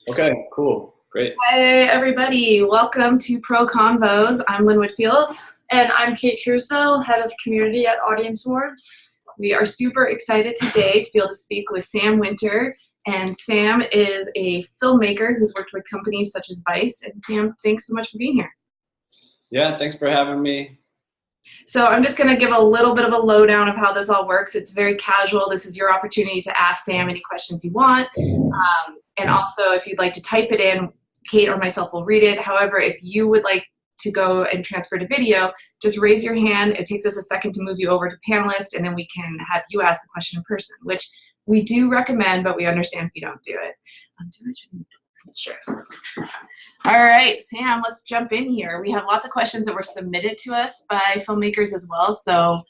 Okay, cool. Great. Hey everybody, welcome to ProConvos. I'm Linwood Fields. And I'm Kate Trusso, Head of Community at Audience Awards. We are super excited today to be able to speak with Sam Winter. And Sam is a filmmaker who's worked with companies such as Vice. And Sam, thanks so much for being here. Yeah, thanks for having me. So I'm just going to give a little bit of a lowdown of how this all works. It's very casual. This is your opportunity to ask Sam any questions you want. And also, if you'd like to type it in, Kate or myself will read it. However, if you would like to go and transfer to video, just raise your hand. It takes us a second to move you over to panelist, and then we can have you ask the question in person, which we do recommend, but we understand if you don't do it. Sure. All right, Sam, let's jump in here. We have lots of questions that were submitted to us by filmmakers as well, so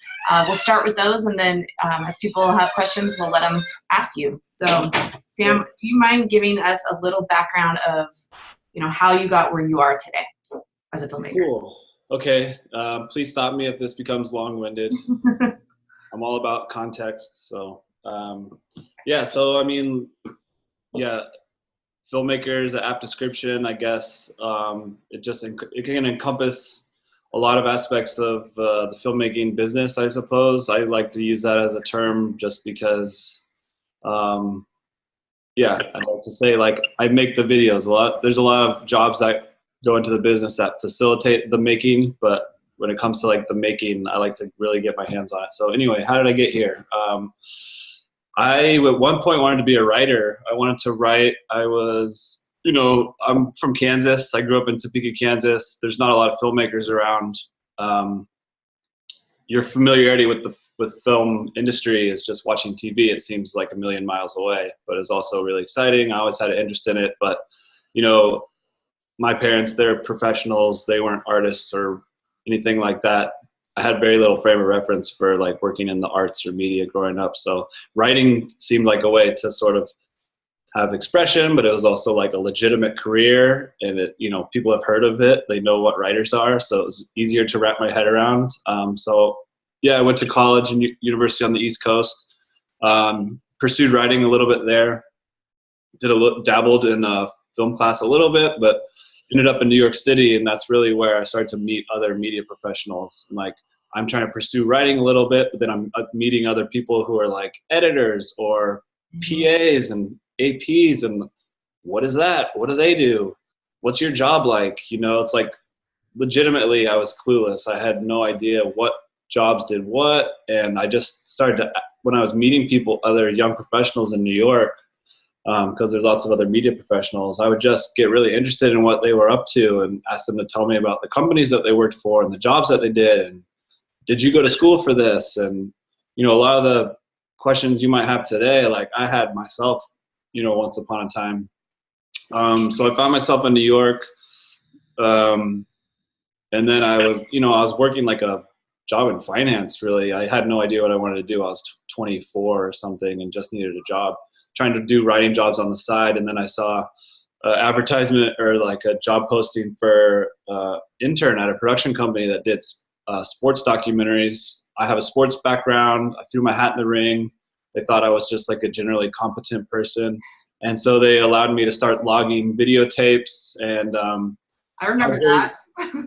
we'll start with those, and then as people have questions, we'll let them ask you. So, Sam, do you mind giving us a little background of, how you got where you are today as a filmmaker? Cool. Okay. Please stop me if this becomes long-winded. I'm all about context. So, filmmaker is an apt description, I guess. It can encompass a lot of aspects of the filmmaking business, I suppose. I like to use that as a term just because, I'd like to say, like, I make the videos. There's a lot of jobs that go into the business that facilitate the making, but when it comes to like the making, I like to really get my hands on it. So anyway, how did I get here? I at one point wanted to be a writer. I wanted to write. I'm from Kansas. I grew up in Topeka, Kansas. There's not a lot of filmmakers around. Your familiarity with the film industry is just watching TV. It seems like a million miles away, but it's also really exciting. I always had an interest in it, but my parents, they're professionals. They weren't artists or anything like that. I had very little frame of reference for like working in the arts or media growing up. So writing seemed like a way to sort of have expression, but it was also like a legitimate career, and people have heard of it. They know what writers are. So it was easier to wrap my head around. I went to college and university on the East Coast, pursued writing a little bit there, dabbled in a film class a little bit, but ended up in New York City, and that's really where I started to meet other media professionals. And like, I'm trying to pursue writing a little bit, but then I'm meeting other people who are like editors or PAs and APs, and what is that? What do they do? What's your job like? It's like, legitimately, I was clueless. I had no idea what jobs did what, and I just started to, when I was meeting people, other young professionals in New York, because there's lots of other media professionals, I would just get really interested in what they were up to and ask them to tell me about the companies that they worked for and the jobs that they did. And did you go to school for this? And, a lot of the questions you might have today, like I had myself, once upon a time. So I found myself in New York. And then I was working like a job in finance, really. I had no idea what I wanted to do. I was 24 or something and just needed a job, trying to do writing jobs on the side. And then I saw an advertisement or like a job posting for intern at a production company that did sports documentaries. I have a sports background. I threw my hat in the ring. They thought I was just like a generally competent person. And so they allowed me to start logging videotapes. And I remember that.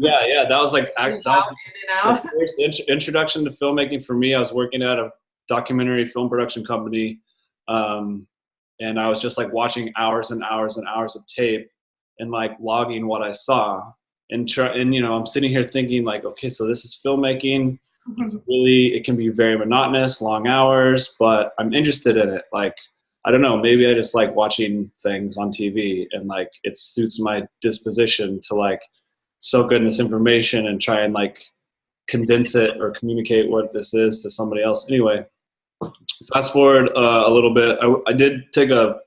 Yeah. That was like the first introduction to filmmaking for me. I was working at a documentary film production company. And I was just like watching hours and hours and hours of tape and like logging what I saw. And I'm sitting here thinking like, okay, so this is filmmaking. It can be very monotonous, long hours, but I'm interested in it. Like, I don't know, maybe I just like watching things on TV, and like it suits my disposition to like soak in this information and try and like condense it or communicate what this is to somebody else. Anyway, fast forward a little bit. I did take a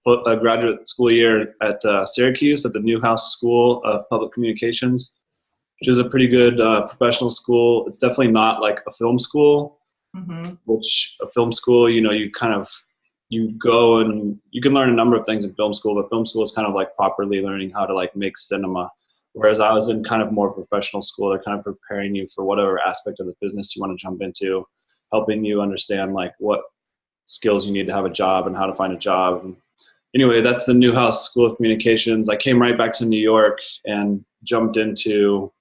graduate school year at Syracuse at the Newhouse School of Public Communications, which is a pretty good professional school. It's definitely not like a film school, which a film school, you go and you can learn a number of things in film school, but film school is kind of like properly learning how to like make cinema. Whereas I was in kind of more professional school. They're kind of preparing you for whatever aspect of the business you want to jump into, helping you understand like what skills you need to have a job and how to find a job. And anyway, that's the Newhouse School of Communications. I came right back to New York and jumped into,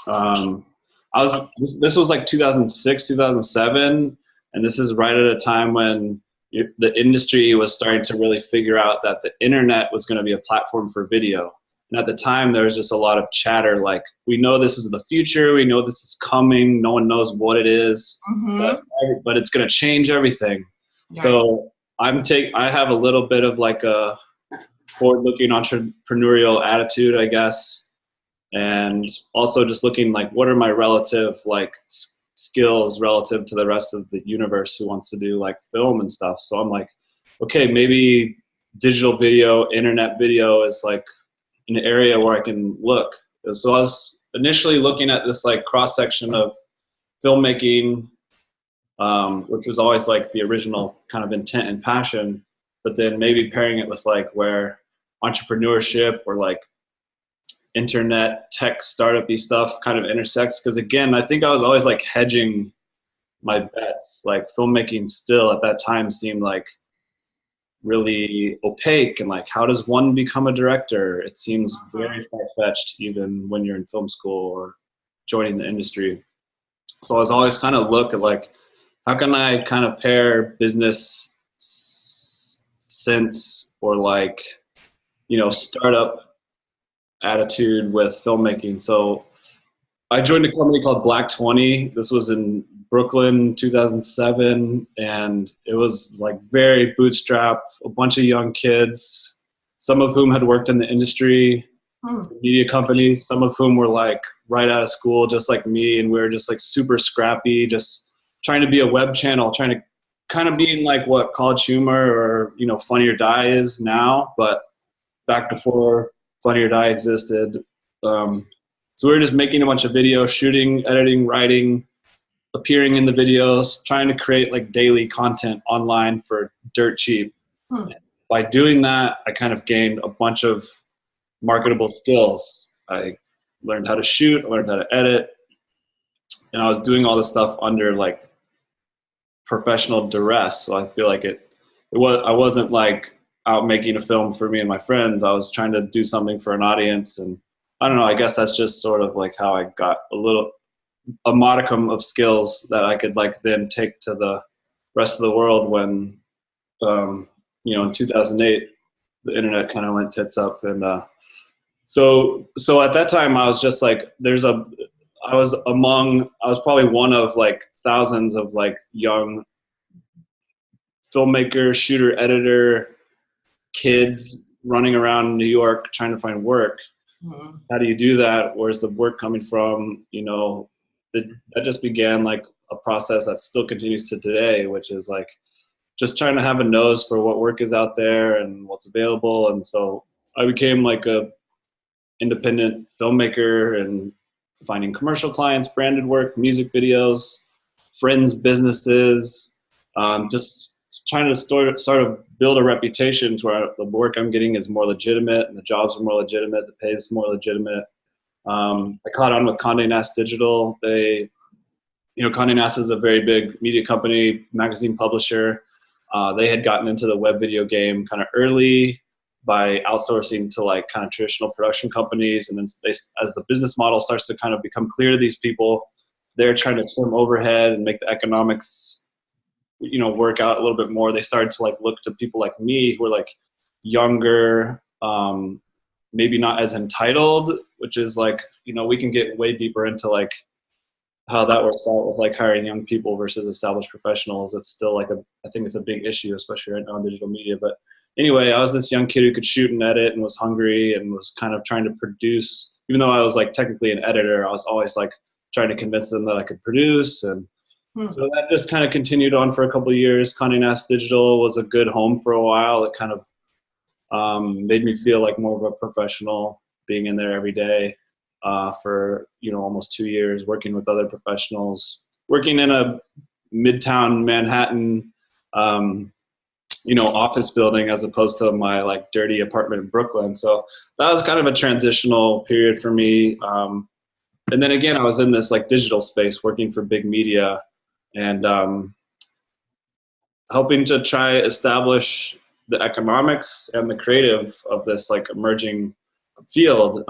this was like 2006, 2007. And this is right at a time when the industry was starting to really figure out that the internet was going to be a platform for video. And at the time, there was just a lot of chatter like, we know this is the future, we know this is coming, no one knows what it is, but it's going to change everything. Right. So I have a little bit of like a forward-looking entrepreneurial attitude, I guess, and also just looking like, what are my relative like skills relative to the rest of the universe who wants to do like film and stuff. So I'm like, okay, maybe digital video, internet video is like an area where I can look. So I was initially looking at this like cross section of filmmaking, which was always like the original kind of intent and passion, but then maybe pairing it with like where entrepreneurship or like internet tech startup-y stuff kind of intersects. Because again, I think I was always like hedging my bets. Like filmmaking still at that time seemed like really opaque, and like, how does one become a director? It seems very far-fetched even when you're in film school or joining the industry. So I was always kind of look at like, how can I kind of pair business sense or like, you know, startup attitude with filmmaking. So I joined a company called Black 20. This was in Brooklyn, 2007, and it was like very bootstrap, a bunch of young kids, some of whom had worked in the industry, for media companies, some of whom were like right out of school, just like me, and we were just like super scrappy, just trying to be a web channel, trying to kind of be in like what College Humor or, you know, Funny or Die is now, but back before Funny or Die existed. So we were just making a bunch of videos, shooting, editing, writing, appearing in the videos, trying to create like daily content online for dirt cheap. By doing that, I kind of gained a bunch of marketable skills. I learned how to shoot, I learned how to edit, and I was doing all this stuff under like professional duress. So I feel like I wasn't like out making a film for me and my friends. I was trying to do something for an audience, and I don't know, I guess that's just sort of like how I got a modicum of skills that I could like then take to the rest of the world when, you know, in 2008, the internet kind of went tits up. And so at that time I was just like, I was probably one of like thousands of like young filmmaker, shooter, editor kids running around New York trying to find work. How do you do that? Where's the work coming from? You know, that just began like a process that still continues to today, which is like just trying to have a nose for what work is out there and what's available. And so I became like a independent filmmaker and finding commercial clients, branded work, music videos, friends, businesses, just trying to sort of build a reputation to where the work I'm getting is more legitimate and the jobs are more legitimate, the pay is more legitimate. I caught on with Condé Nast Digital. You know, Condé Nast is a very big media company, magazine publisher. They had gotten into the web video game kind of early by outsourcing to like kind of traditional production companies. And then as the business model starts to kind of become clear to these people, they're trying to trim overhead and make the economics, you know, work out a little bit more. They started to like look to people like me who are like younger, maybe not as entitled, which is like, you know, we can get way deeper into like how that works out with like hiring young people versus established professionals. It's still like I think it's a big issue, especially right now in digital media. But anyway, I was this young kid who could shoot and edit and was hungry and was kind of trying to produce. Even though I was like technically an editor, I was always like trying to convince them that I could produce. And so that just kind of continued on for a couple of years. Condé Nast Digital was a good home for a while. It kind of made me feel like more of a professional being in there every day for, you know, almost 2 years, working with other professionals, working in a midtown Manhattan, you know, office building as opposed to my like dirty apartment in Brooklyn. So that was kind of a transitional period for me. And then again, I was in this like digital space working for big media and helping to try establish the economics and the creative of this like emerging field.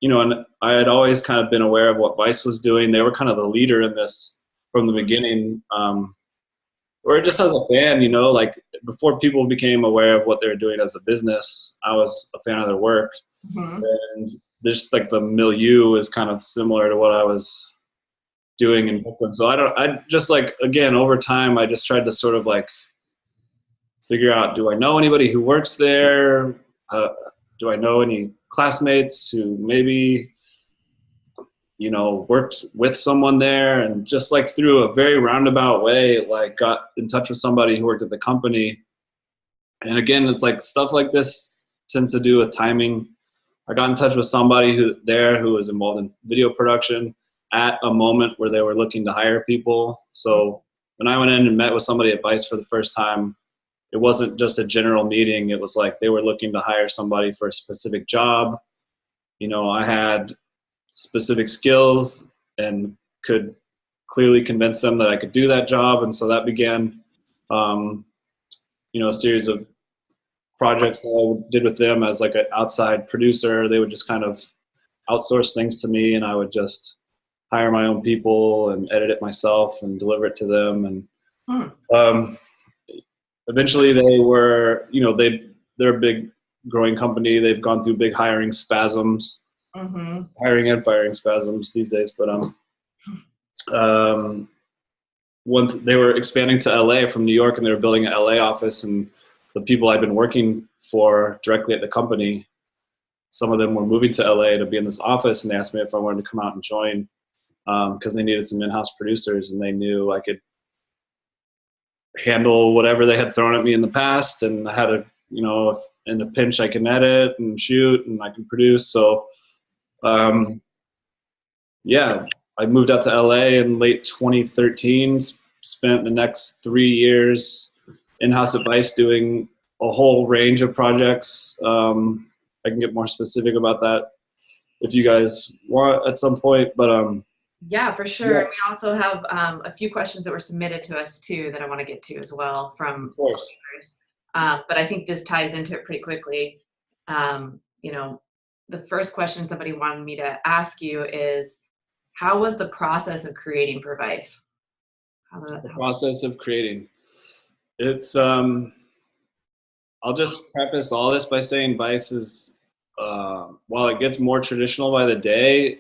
You know, and I had always kind of been aware of what Vice was doing. They were kind of the leader in this from the beginning. Or just as a fan, you know, like before people became aware of what they were doing as a business, I was a fan of their work. Mm-hmm. And just like the milieu is kind of similar to what I was doing in Brooklyn. So I just like, again, over time, I just tried to sort of like figure out, do I know anybody who works there? Do I know any classmates who maybe, you know, worked with someone there? And just like through a very roundabout way, like got in touch with somebody who worked at the company. And again, it's like stuff like this tends to do with timing. I got in touch with somebody who was involved in video production at a moment where they were looking to hire people. So when I went in and met with somebody at Vice for the first time, it wasn't just a general meeting. It was like they were looking to hire somebody for a specific job. You know, I had specific skills and could clearly convince them that I could do that job. And so that began, you know, a series of projects that I did with them as like an outside producer. They would just kind of outsource things to me, and I would just hire my own people and edit it myself and deliver it to them. And eventually they were, you know, they're a big growing company. They've gone through big hiring spasms, hiring and firing spasms these days. But once they were expanding to LA from New York, and they were building an LA office, and the people I'd been working for directly at the company, some of them were moving to LA to be in this office, and they asked me if I wanted to come out and join because they needed some in-house producers, and they knew I could handle whatever they had thrown at me in the past, and I had a, you know, if in a pinch I can edit and shoot and I can produce. So yeah, I moved out to LA in late 2013, spent the next 3 years in-house at Vice doing a whole range of projects. I can get more specific about that if you guys want at some point, but yeah, for sure. Yeah. We also have a few questions that were submitted to us too that I want to get to as well from of course. listeners. But I think this ties into it pretty quickly. You know, the first question somebody wanted me to ask you is, how was the process of creating for Vice? The process of creating. It's I'll just preface all this by saying Vice is, while it gets more traditional by the day,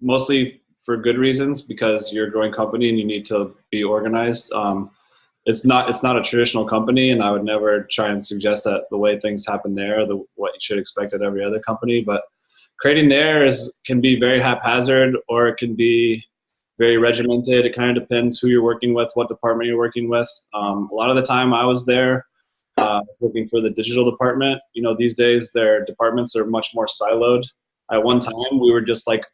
mostly for good reasons, because you're a growing company and you need to be organized. It's not a traditional company, and I would never try and suggest that the way things happen there are what you should expect at every other company. But creating there can be very haphazard, or it can be very regimented. It kind of depends who you're working with, what department you're working with. A lot of the time I was there, working for the digital department. You know, these days their departments are much more siloed. At one time, we were just like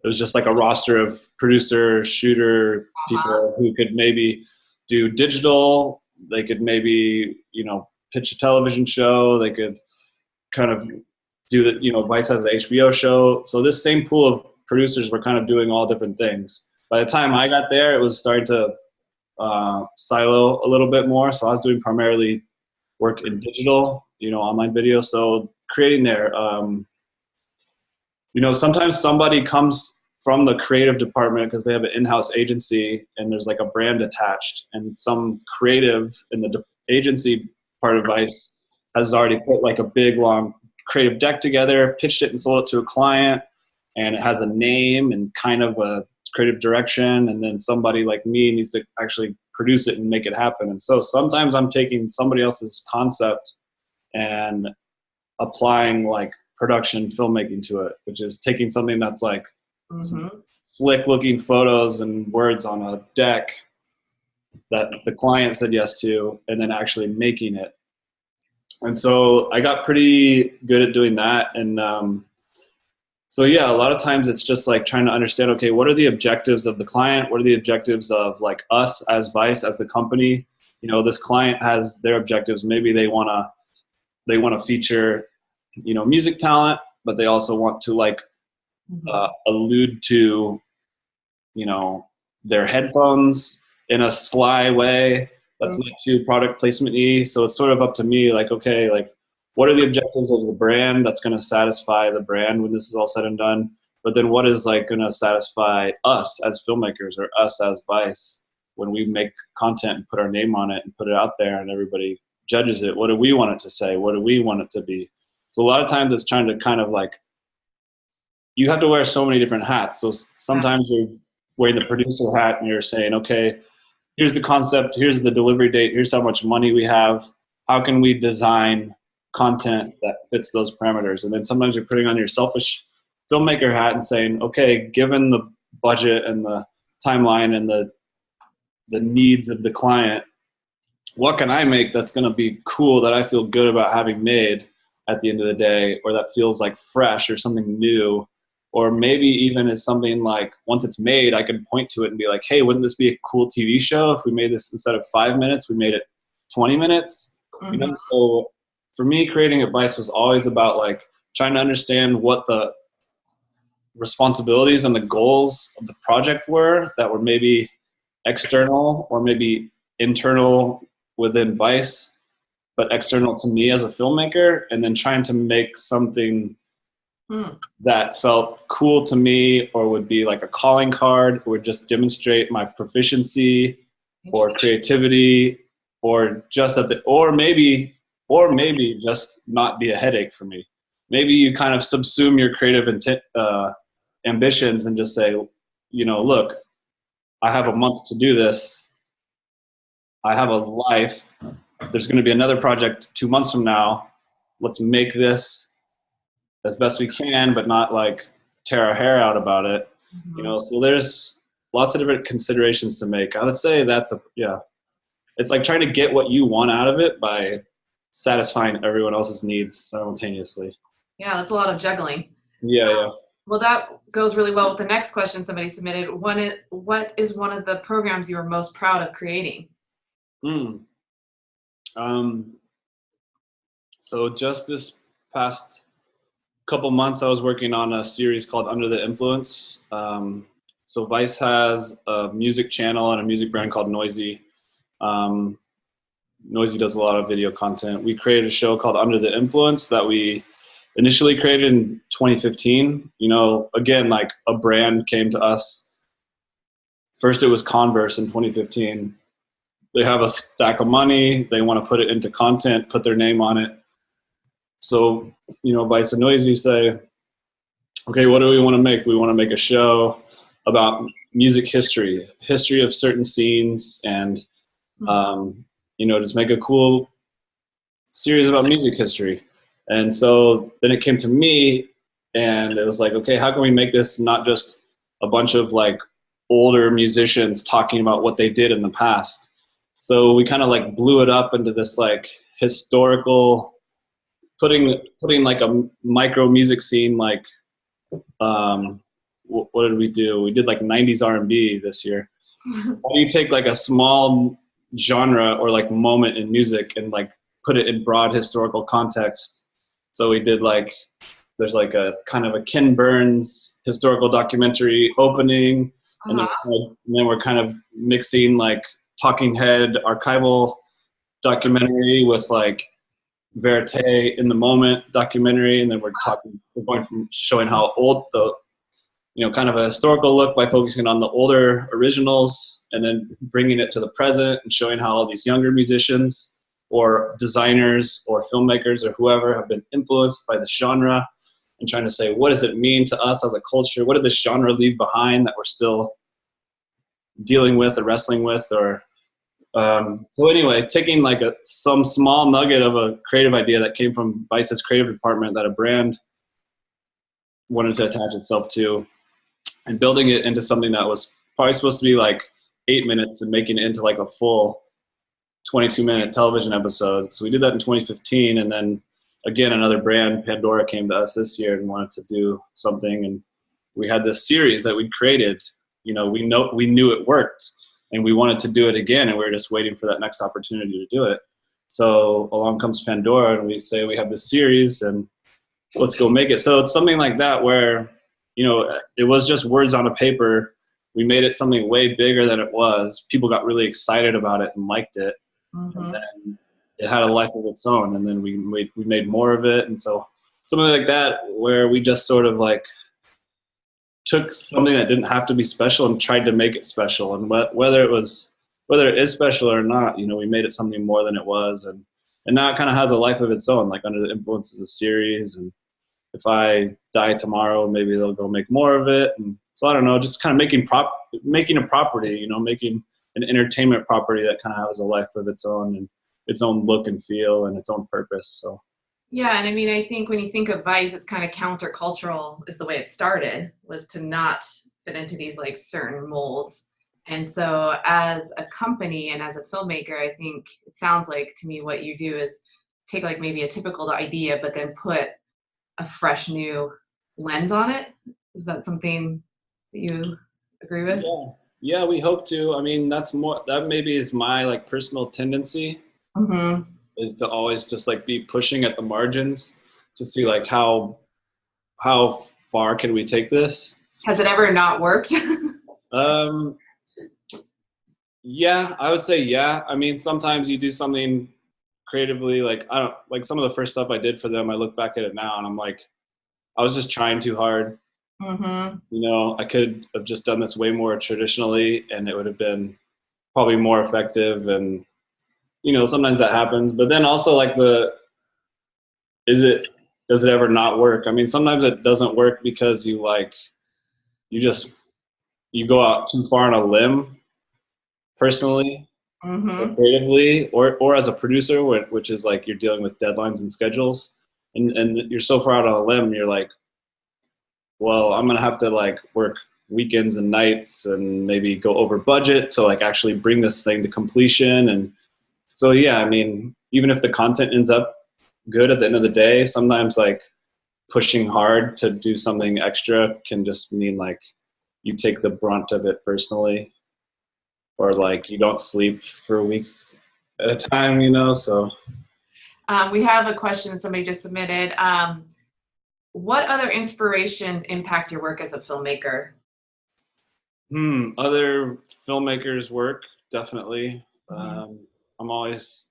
it was just like a roster of producer, shooter people who could maybe do digital. They could maybe, you know, pitch a television show. They could kind of do that. You know, Vice has an HBO show. So this same pool of producers were kind of doing all different things. By the time I got there, it was starting to silo a little bit more. So I was doing primarily work in digital, you know, online video. So creating there, you know, sometimes somebody comes from the creative department because they have an in-house agency and there's like a brand attached, and some creative in the agency part of Vice has already put like a big long creative deck together, pitched it and sold it to a client, and it has a name and kind of a creative direction, and then somebody like me needs to actually produce it and make it happen. And so sometimes I'm taking somebody else's concept and applying like production filmmaking to it, which is taking something that's like slick looking photos and words on a deck that the client said yes to, and then actually making it. And so I got pretty good at doing that. And so yeah, a lot of times it's just like trying to understand, okay, what are the objectives of the client? What are the objectives of like us as Vice, as the company? You know, this client has their objectives. Maybe they want to feature, you know, music talent, but they also want to like allude to, you know, their headphones in a sly way that's not too product placement-y. So it's sort of up to me, like, okay, like, what are the objectives of the brand that's going to satisfy the brand when this is all said and done? But then what is like going to satisfy us as filmmakers or us as Vice when we make content and put our name on it and put it out there and everybody judges it? What do we want it to say? What do we want it to be? So a lot of times it's trying to kind of like, you have to wear so many different hats. So sometimes you're wearing the producer hat and you're saying, okay, here's the concept, here's the delivery date, here's how much money we have. How can we design content that fits those parameters? And then sometimes you're putting on your selfish filmmaker hat and saying, okay, given the budget and the timeline and the needs of the client, what can I make that's going to be cool, that I feel good about having made at the end of the day, or that feels like fresh or something new? Or maybe even is something like, once it's made, I can point to it and be like, hey, wouldn't this be a cool TV show if we made this, instead of 5 minutes, we made it 20 minutes? You know, so for me, creating advice was always about like trying to understand what the responsibilities and the goals of the project were that were maybe external or maybe internal within Vice, but external to me as a filmmaker, and then trying to make something that felt cool to me, or would be like a calling card, or just demonstrate my proficiency or creativity, or just at the, or maybe just not be a headache for me. Maybe you kind of subsume your creative ambitions and just say, you know, look, I have a month to do this. I have a life. There's going to be another project 2 months from now. Let's make this as best we can, but not like tear our hair out about it. You know, so there's lots of different considerations to make. I would say that's it's like trying to get what you want out of it by satisfying everyone else's needs simultaneously. Yeah, that's a lot of juggling. Yeah. Well, that goes really well with the next question somebody submitted. What is one of the programs you are most proud of creating? So just this past couple months, I was working on a series called Under the Influence. So Vice has a music channel and a music brand called Noisy. Noisy does a lot of video content. We created a show called Under the Influence that we initially created in 2015. You know, again, like a brand came to us. First it was Converse in 2015. They have a stack of money. They want to put it into content, put their name on it. So, you know, Vice and Noisy say, okay, what do we want to make? We want to make a show about music history of certain scenes, and, you know, just make a cool series about music history. And so then it came to me, and it was like, okay, how can we make this not just a bunch of like older musicians talking about what they did in the past? So we kind of like blew it up into this like historical, putting like a micro music scene, like what did we do? We did like 90s R&B this year. How do you take like a small genre or like moment in music and like put it in broad historical context? So we did like, there's like a kind of a Ken Burns historical documentary opening, and then we're kind of mixing like Talking Head archival documentary with like verite in the moment documentary, and then we're going from showing how old the, you know, kind of a historical look by focusing on the older originals, and then bringing it to the present and showing how all these younger musicians or designers or filmmakers or whoever have been influenced by the genre, and trying to say, what does it mean to us as a culture? What did this genre leave behind that we're still dealing with or wrestling with? Or so anyway, taking like some small nugget of a creative idea that came from Vice's creative department that a brand wanted to attach itself to, and building it into something that was probably supposed to be like 8 minutes and making it into like a full 22-minute television episode. So we did that in 2015, and then again, another brand, Pandora, came to us this year and wanted to do something, and we had this series that we created. You know, we knew it worked, and we wanted to do it again, and we were just waiting for that next opportunity to do it. So along comes Pandora, and we say, we have this series, and let's go make it. So it's something like that where, you know, it was just words on a paper we made it something way bigger than it was. People got really excited about it and liked it. And Mm-hmm. then it had a life of its own. And then we made more of it. And so something like that, where we just sort of like took something that didn't have to be special and tried to make it special. And whether it is special or not, you know, we made it something more than it was. And now it kind of has a life of its own, like Under the Influence is a series. And if I die tomorrow, maybe they'll go make more of it. And so I don't know, just kind of making a property, you know, making an entertainment property that kind of has a life of its own and its own look and feel and its own purpose. So Yeah, and I mean, I think when you think of Vice, it's kind of countercultural is the way it started, was to not fit into these like certain molds. And so as a company and as a filmmaker, I think it sounds like to me what you do is take like maybe a typical idea, but then put a fresh new lens on it. Is that something that you agree with? yeah, we hope to. I mean, that maybe is my like personal tendency, Mm-hmm. is to always just like be pushing at the margins to see like how far can we take this. Has it ever not worked? um yeah, I would say yeah. I mean, sometimes you do something creatively, like I don't like some of the first stuff I did for them, I look back at it now and I'm like, I was just trying too hard. Mm-hmm. You know, I could have just done this way more traditionally and it would have been probably more effective. And you know, sometimes that happens, but then also like is it does it ever not work? I mean, sometimes it doesn't work because you just you go out too far on a limb personally or Mm-hmm. creatively or as a producer, which is like you're dealing with deadlines and schedules, and you're so far out on a limb, you're like, well, I'm gonna have to like work weekends and nights and maybe go over budget to like actually bring this thing to completion. And so yeah, I mean, even if the content ends up good at the end of the day, sometimes like pushing hard to do something extra can just mean like you take the brunt of it personally, or like you don't sleep for weeks at a time, you know. So We have a question somebody just submitted. What other inspirations impact your work as a filmmaker? other filmmakers work, definitely. Mhm. I'm always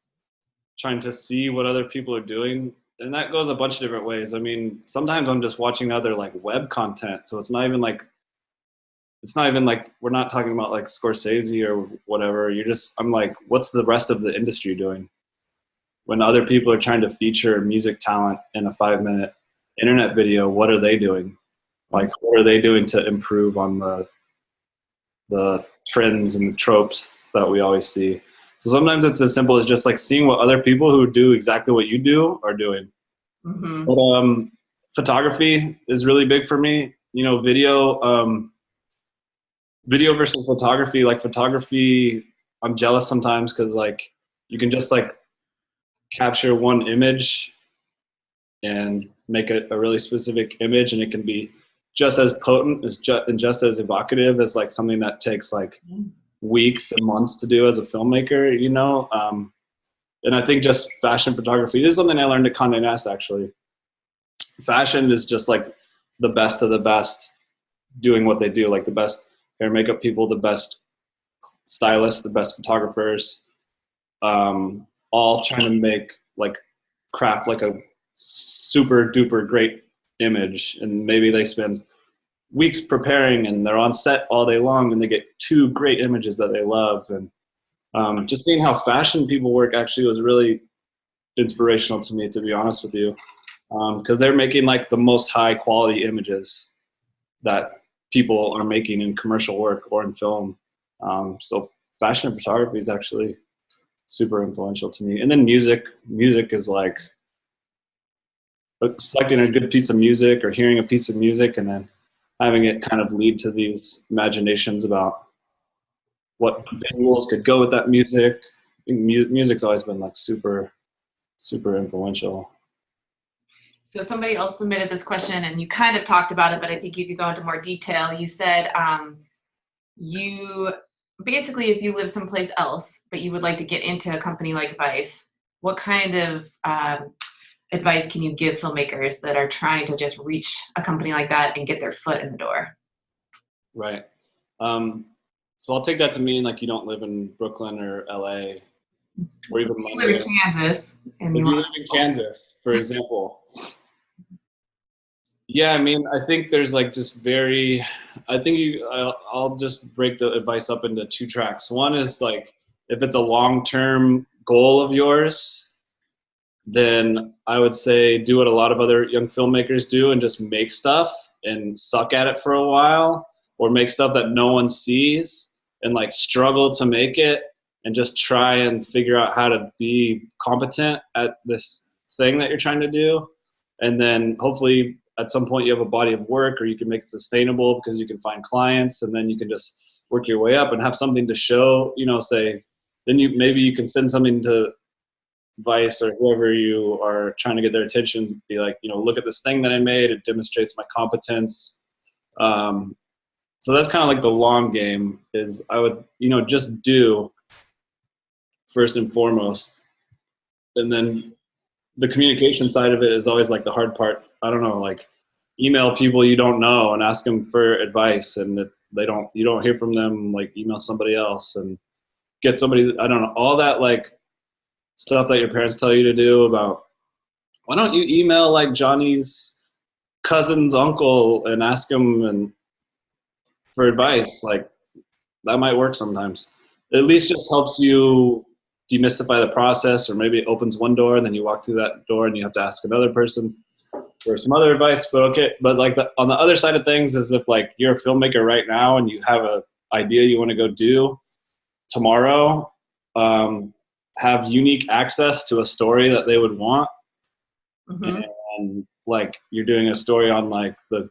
trying to see what other people are doing, and that goes a bunch of different ways. I mean, sometimes I'm just watching other like web content, so it's not even like we're not talking about like Scorsese or whatever. I'm like, what's the rest of the industry doing? When other people are trying to feature music talent in a 5-minute internet video, what are they doing? Like, what are they doing to improve on the trends and the tropes that we always see? So sometimes it's as simple as just like seeing what other people who do exactly what you do are doing. Mm-hmm. But photography is really big for me. You know, video versus photography. Like photography, I'm jealous sometimes because like you can just like capture one image and make a really specific image, and it can be just as potent and just as evocative as like something that takes like weeks and months to do as a filmmaker, you know. And I think just fashion photography, this is something I learned at Condé Nast actually. Fashion is just like the best of the best doing what they do, like the best hair and makeup people, the best stylists, the best photographers, all trying to make like craft like a super duper great image. And maybe they spend weeks preparing and they're on set all day long and they get 2 great images that they love. And just seeing how fashion people work actually was really inspirational to me, to be honest with you, because they're making like the most high quality images that people are making in commercial work or in film. So fashion photography is actually super influential to me. And then music is like selecting a good piece of music or hearing a piece of music and then having it kind of lead to these imaginations about what visuals could go with that music. Music's always been like super, super influential. So somebody else submitted this question, and you kind of talked about it, but I think you could go into more detail. You said you basically, if you live someplace else, but you would like to get into a company like Vice, what kind of advice can you give filmmakers that are trying to just reach a company like that and get their foot in the door? Right. Um, so I'll take that to mean like you don't live in Brooklyn or LA or even You live in London. Kansas, and If you you want. live in Kansas, for example, yeah, I mean, I think there's like just very, I think I'll just break the advice up into two tracks. One is like, if it's a long-term goal of yours, then I would say do what a lot of other young filmmakers do and just make stuff and suck at it for a while, or make stuff that no one sees and like struggle to make it and just try and figure out how to be competent at this thing that you're trying to do. And then hopefully at some point you have a body of work, or you can make it sustainable because you can find clients, and then you can just work your way up and have something to show, say, then maybe you can send something to Vice or whoever you are trying to get their attention, be like, look at this thing that I made. It demonstrates my competence. So that's kind of like the long game is I would, just do first and foremost. And then the communication side of it is always like the hard part. I don't know, like email people you don't know and ask them for advice. And if you don't hear from them, like email somebody else and get somebody, I don't know, all that like stuff that your parents tell you to do about, why don't you email like Johnny's cousin's uncle and ask him and for advice? Like that might work sometimes. It at least just helps you demystify the process, or maybe it opens one door and then you walk through that door and you have to ask another person for some other advice. But okay, but like on the other side of things is if like you're a filmmaker right now and you have a idea you want to go do tomorrow, have unique access to a story that they would want. Mm-hmm. And like you're doing a story on like the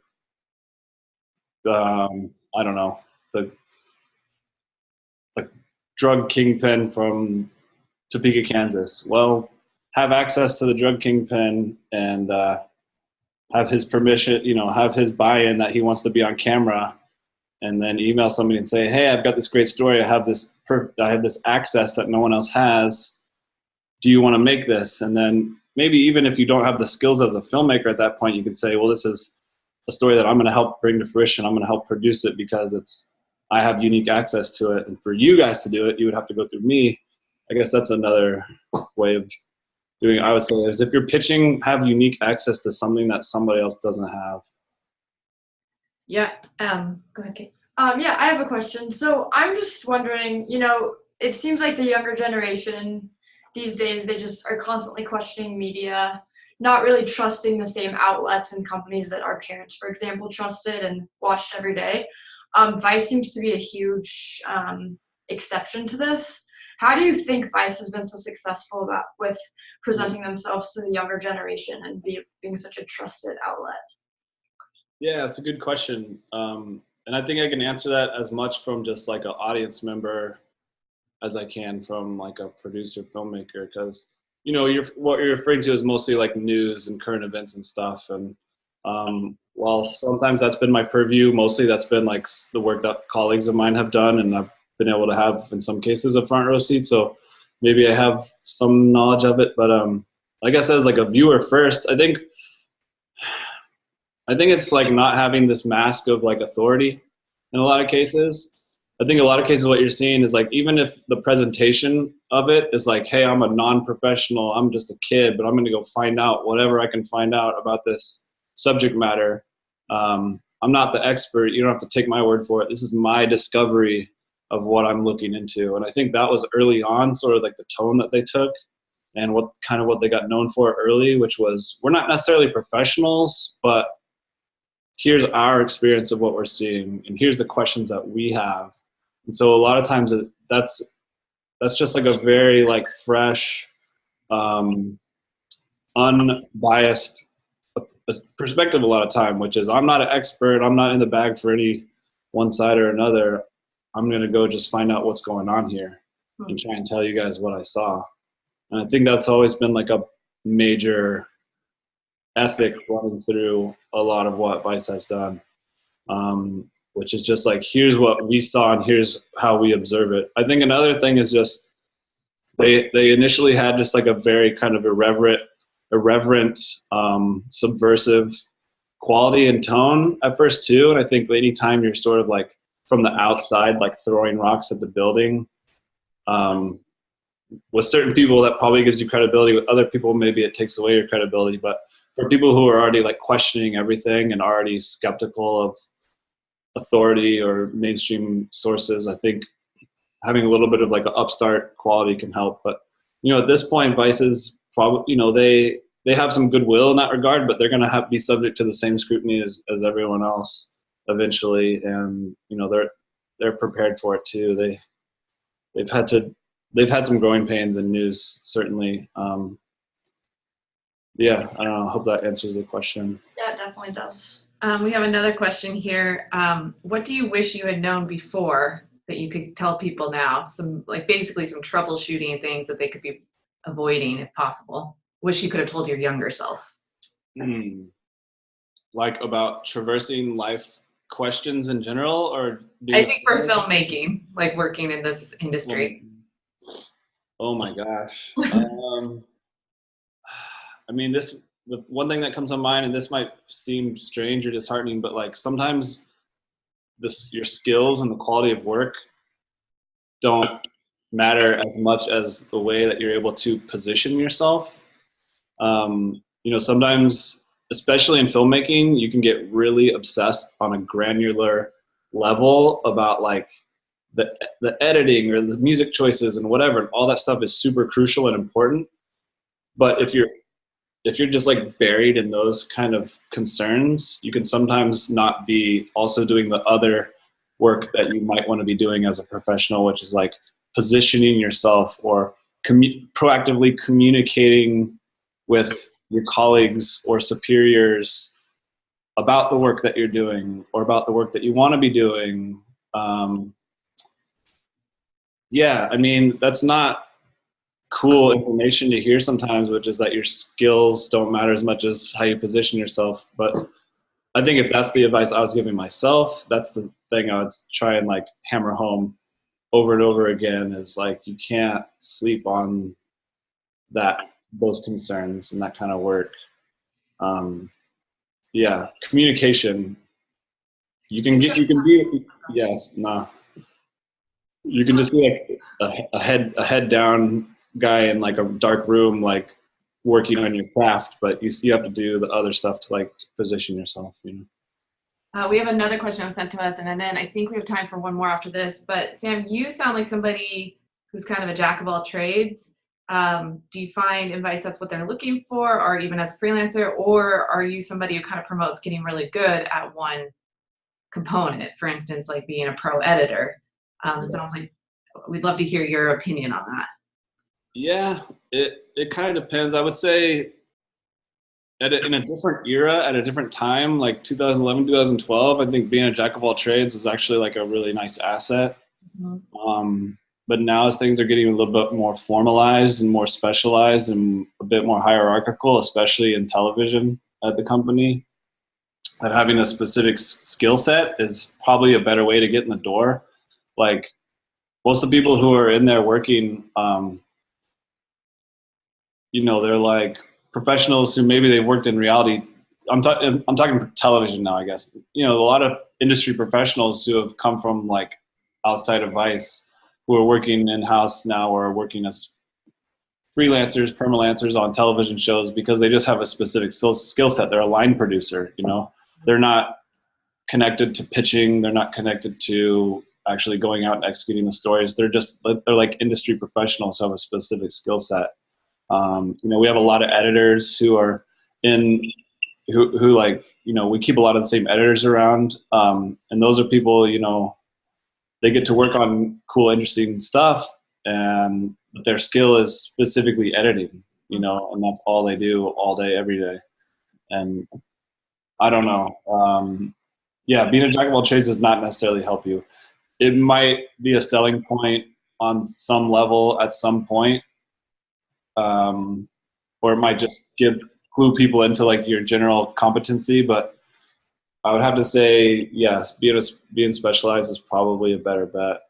I don't know, the like drug kingpin from Topeka, Kansas. Well, have access to the drug kingpin and have his permission, have his buy-in that he wants to be on camera, and then email somebody and say, hey, I've got this great story. I have this access that no one else has. Do you want to make this? And then maybe even if you don't have the skills as a filmmaker at that point, you can say, well, this is a story that I'm going to help bring to fruition. I'm going to help produce it because I have unique access to it. And for you guys to do it, you would have to go through me. I guess that's another way of doing it. I would say is if you're pitching, have unique access to something that somebody else doesn't have. Yeah. Go ahead, Kate. Yeah, I have a question. So I'm just wondering, it seems like the younger generation these days, they just are constantly questioning media, not really trusting the same outlets and companies that our parents, for example, trusted and watched every day. Vice seems to be a huge exception to this. How do you think Vice has been so successful with presenting themselves to the younger generation and being such a trusted outlet? Yeah, it's a good question. And I think I can answer that as much from just like an audience member as I can from like a producer filmmaker, because what you're referring to is mostly like news and current events and stuff. And while sometimes that's been my purview, mostly that's been like the work that colleagues of mine have done, and I've been able to have in some cases a front row seat. So maybe I have some knowledge of it. But I guess as like a viewer first, I think it's like not having this mask of like authority in a lot of cases. I think a lot of cases what you're seeing is like, even if the presentation of it is like, hey, I'm a non-professional, I'm just a kid, but I'm going to go find out whatever I can find out about this subject matter. I'm not the expert. You don't have to take my word for it. This is my discovery of what I'm looking into. And I think that was early on sort of like the tone that they took and what they got known for early, which was, we're not necessarily professionals, but here's our experience of what we're seeing, and here's the questions that we have. And so a lot of times that's just like a very like fresh, unbiased perspective a lot of time, which is, I'm not an expert. I'm not in the bag for any one side or another. I'm going to go just find out what's going on here and try and tell you guys what I saw. And I think that's always been like a major ethic running through a lot of what Vice has done, which is just like, here's what we saw and here's how we observe it. I think another thing is just they initially had just like a very kind of irreverent, subversive quality and tone at first too. And I think anytime you're sort of like from the outside, like throwing rocks at the building. With certain people, that probably gives you credibility. With other people, maybe it takes away your credibility. But for people who are already like questioning everything and already skeptical of authority or mainstream sources, I think having a little bit of like an upstart quality can help. But at this point, Vice is probably, they have some goodwill in that regard, but they're going to be subject to the same scrutiny as everyone else eventually, and they're prepared for it too. They've had some growing pains in news, certainly. Yeah, I don't know. I hope that answers the question. Yeah, it definitely does. We have another question here. What do you wish you had known before that you could tell people now? Basically some troubleshooting things that they could be avoiding if possible. Wish you could have told your younger self. Like about traversing life questions in general, or I think for filmmaking, like working in this industry. Oh my gosh. I mean, the one thing that comes to mind, and this might seem strange or disheartening, but like sometimes your skills and the quality of work don't matter as much as the way that you're able to position yourself. Sometimes, especially in filmmaking, you can get really obsessed on a granular level about like the editing or the music choices and whatever, and all that stuff is super crucial and important. But if you're just like buried in those kind of concerns, you can sometimes not be also doing the other work that you might want to be doing as a professional, which is like positioning yourself or proactively communicating with your colleagues or superiors about the work that you're doing or about the work that you want to be doing. Yeah, I mean, that's not cool information to hear sometimes, which is that your skills don't matter as much as how you position yourself. But I think if that's the advice I was giving myself, that's the thing I would try and like hammer home over and over again, is like you can't sleep on those concerns and that kind of work. Yeah, communication. You can be, yes, nah. You can just be like a head down guy in like a dark room, like working on your craft, but you have to do the other stuff to like position yourself. We have another question that was sent to us, and then I think we have time for one more after this. But Sam, you sound like somebody who's kind of a jack of all trades. Do you find in Vice that's what they're looking for, or even as a freelancer, or are you somebody who kind of promotes getting really good at one component? For instance, like being a pro editor. It sounds like we'd love to hear your opinion on that. Yeah, it kind of depends. I would say in a different era, at a different time, like 2011, 2012, I think being a jack of all trades was actually like a really nice asset. Mm-hmm. But now as things are getting a little bit more formalized and more specialized and a bit more hierarchical, especially in television at the company, that having a specific skill set is probably a better way to get in the door. Like most of the people who are in there working, they're like professionals who maybe they've worked in reality. I'm talking television now, I guess. A lot of industry professionals who have come from like outside of Vice, who are working in-house now or working as freelancers, permalancers on television shows because they just have a specific skill set. They're a line producer, They're not connected to pitching. They're not connected to actually going out and executing the stories. They're like industry professionals who have a specific skill set. We have a lot of editors who are who like, we keep a lot of the same editors around. And those are people, they get to work on cool, interesting stuff, and their skill is specifically editing, and that's all they do all day, every day. And I don't know. Yeah, being a jack of all trades does not necessarily help you. It might be a selling point on some level at some point, or it might just glue people into like your general competency. But I would have to say, yes, being specialized is probably a better bet.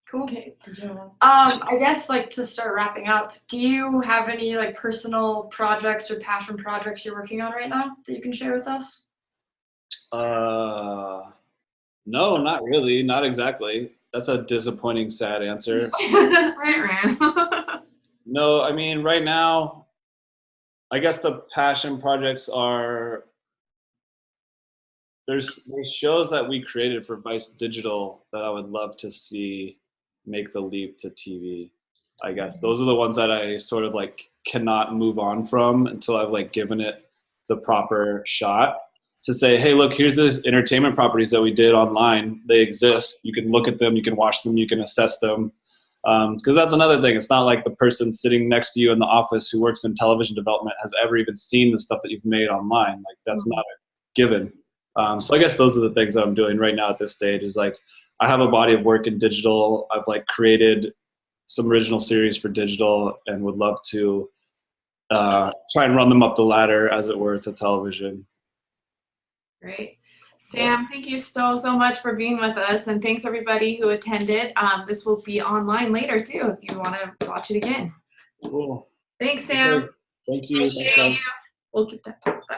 Cool. Okay. I guess like to start wrapping up, do you have any like personal projects or passion projects you're working on right now that you can share with us? No, not really. Not exactly. That's a disappointing, sad answer. No, I mean, right now, I guess the passion projects are there's shows that we created for Vice Digital that I would love to see make the leap to TV. I guess those are the ones that I sort of like cannot move on from until I've like given it the proper shot to say, hey, look, here's this entertainment properties that we did online. They exist. You can look at them, you can watch them, you can assess them. Because that's another thing. It's not like the person sitting next to you in the office who works in television development has ever even seen the stuff that you've made online. Like that's not a given. So I guess those are the things that I'm doing right now at this stage is like I have a body of work in digital. I've like created some original series for digital and would love to try and run them up the ladder, as it were, to television. Great. Sam, thank you so much for being with us, and thanks everybody who attended. This will be online later too if you want to watch it again. Cool. Thanks, Sam. Okay. Thank you. Appreciate you. We'll keep that. Bye.